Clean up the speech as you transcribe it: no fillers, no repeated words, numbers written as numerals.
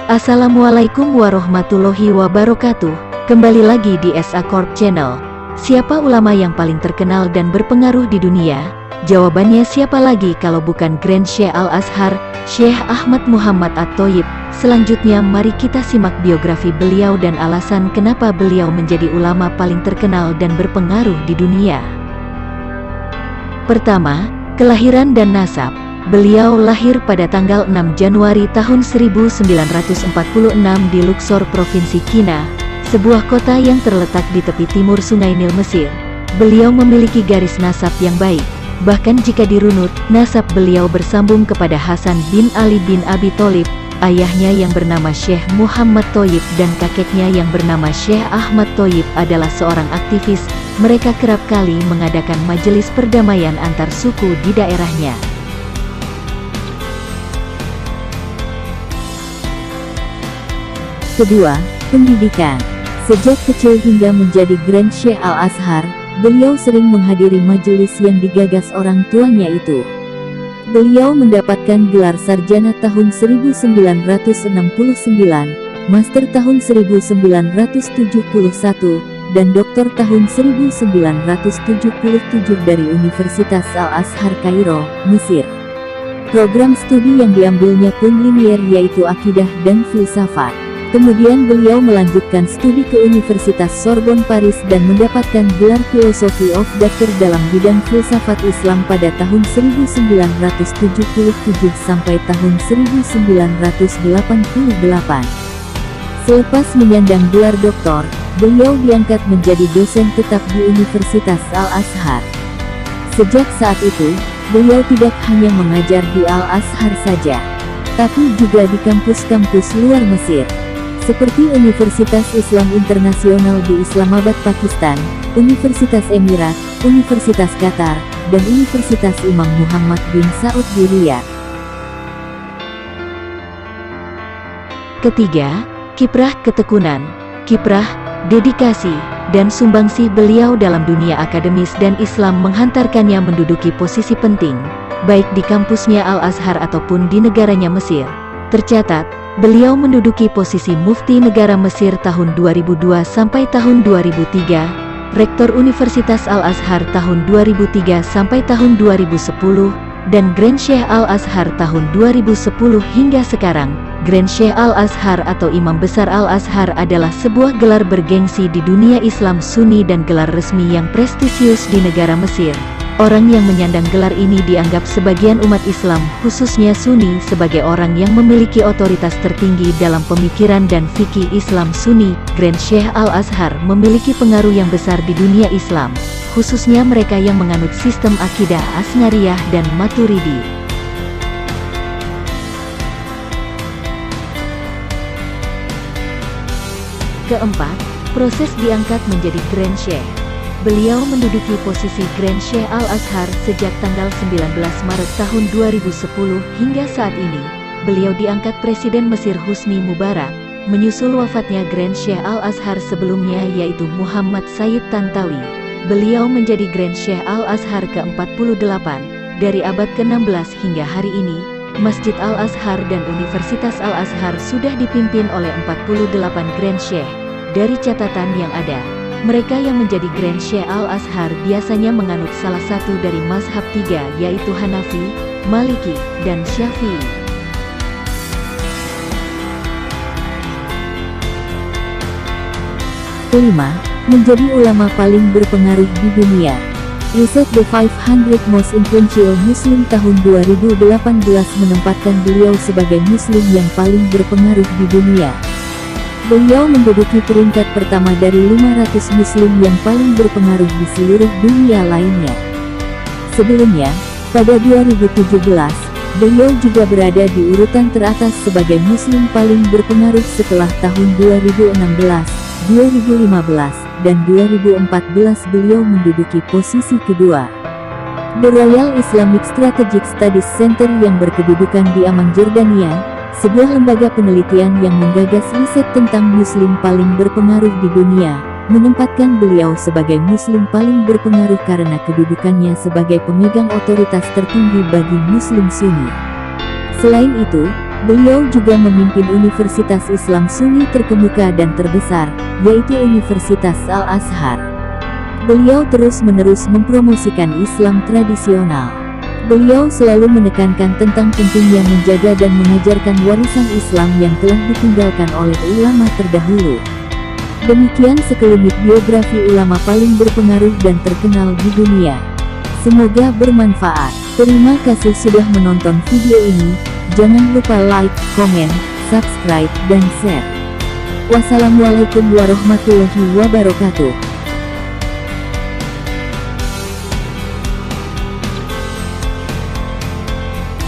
Assalamualaikum warahmatullahi wabarakatuh. Kembali lagi di SA Corp Channel. Siapa ulama yang paling terkenal dan berpengaruh di dunia? Jawabannya siapa lagi kalau bukan Grand Syekh Al-Azhar, Syekh Ahmad Muhammad At-Thayyib. Selanjutnya mari kita simak biografi beliau dan alasan kenapa beliau menjadi ulama paling terkenal dan berpengaruh di dunia. Pertama, kelahiran dan nasab. Beliau lahir pada tanggal 6 Januari tahun 1946 di Luxor, Provinsi Qina, sebuah kota yang terletak di tepi timur Sungai Nil, Mesir. Beliau memiliki garis nasab yang baik. Bahkan jika dirunut, nasab beliau bersambung kepada Hasan bin Ali bin Abi Thalib, ayahnya yang bernama Syekh Muhammad Thayyib dan kakeknya yang bernama Syekh Ahmad Thayyib adalah seorang aktivis. Mereka kerap kali mengadakan majelis perdamaian antar suku di daerahnya. Kedua, pendidikan. Sejak kecil hingga menjadi Grand Syekh Al-Azhar, beliau sering menghadiri majelis yang digagas orang tuanya itu. Beliau mendapatkan gelar sarjana tahun 1969, master tahun 1971, dan doktor tahun 1977 dari Universitas Al-Azhar Kairo, Mesir. Program studi yang diambilnya pun linier, yaitu akidah dan filsafat. Kemudian beliau melanjutkan studi ke Universitas Sorbonne Paris dan mendapatkan gelar Philosophy of Doctor dalam bidang filsafat Islam pada tahun 1977 sampai tahun 1988. Selepas menyandang gelar doktor, beliau diangkat menjadi dosen tetap di Universitas Al-Azhar. Sejak saat itu, beliau tidak hanya mengajar di Al-Azhar saja, tapi juga di kampus-kampus luar Mesir, seperti Universitas Islam Internasional di Islamabad, Pakistan, Universitas Emirat, Universitas Qatar, dan Universitas Imam Muhammad bin Saud di Riyadh. Ketiga, kiprah ketekunan. Kiprah, dedikasi, dan sumbangsih beliau dalam dunia akademis dan Islam menghantarkannya menduduki posisi penting, baik di kampusnya Al-Azhar ataupun di negaranya Mesir. Tercatat, beliau menduduki posisi Mufti Negara Mesir tahun 2002 sampai tahun 2003, Rektor Universitas Al-Azhar tahun 2003 sampai tahun 2010, dan Grand Syekh Al-Azhar tahun 2010 hingga sekarang. Grand Syekh Al-Azhar atau Imam Besar Al-Azhar adalah sebuah gelar bergengsi di dunia Islam Sunni dan gelar resmi yang prestisius di negara Mesir. Orang yang menyandang gelar ini dianggap sebagian umat Islam, khususnya Sunni, sebagai orang yang memiliki otoritas tertinggi dalam pemikiran dan fikih Islam Sunni. Grand Syekh Al-Azhar memiliki pengaruh yang besar di dunia Islam, khususnya mereka yang menganut sistem akidah As'ariyah dan Maturidi. Keempat, proses diangkat menjadi Grand Syekh. Beliau menduduki posisi Grand Syekh Al-Azhar sejak tanggal 19 Maret tahun 2010 hingga saat ini. Beliau diangkat Presiden Mesir Husni Mubarak, menyusul wafatnya Grand Syekh Al-Azhar sebelumnya yaitu Muhammad Sayyid Tantawi. Beliau menjadi Grand Syekh Al-Azhar ke-48. Dari abad ke-16 hingga hari ini, Masjid Al-Azhar dan Universitas Al-Azhar sudah dipimpin oleh 48 Grand Syekh. Dari catatan yang ada, mereka yang menjadi Grand Syekh Al-Azhar biasanya menganut salah satu dari mazhab tiga, yaitu Hanafi, Maliki, dan Syafi'i. Kelima, menjadi ulama paling berpengaruh di dunia. Riset The 500 Most Influential Muslim tahun 2018 menempatkan beliau sebagai Muslim yang paling berpengaruh di dunia. Beliau menduduki peringkat pertama dari 500 Muslim yang paling berpengaruh di seluruh dunia lainnya. Sebelumnya, pada 2017, beliau juga berada di urutan teratas sebagai Muslim paling berpengaruh setelah tahun 2016, 2015, dan 2014 beliau menduduki posisi kedua. The Royal Islamic Strategic Studies Center yang berkedudukan di Amman, Jordania, sebuah lembaga penelitian yang menggagas riset tentang Muslim paling berpengaruh di dunia, menempatkan beliau sebagai Muslim paling berpengaruh karena kedudukannya sebagai pemegang otoritas tertinggi bagi Muslim Sunni. Selain itu, Beliau juga memimpin Universitas Islam Sunni terkemuka dan terbesar, yaitu Universitas Al-Azhar. Beliau terus-menerus mempromosikan Islam tradisional. Beliau selalu menekankan tentang pentingnya menjaga dan mengajarkan warisan Islam yang telah ditinggalkan oleh ulama terdahulu. Demikian sekelumit biografi ulama paling berpengaruh dan terkenal di dunia. Semoga bermanfaat. Terima kasih sudah menonton video ini. Jangan lupa like, komen, subscribe, dan share. Wassalamualaikum warahmatullahi wabarakatuh.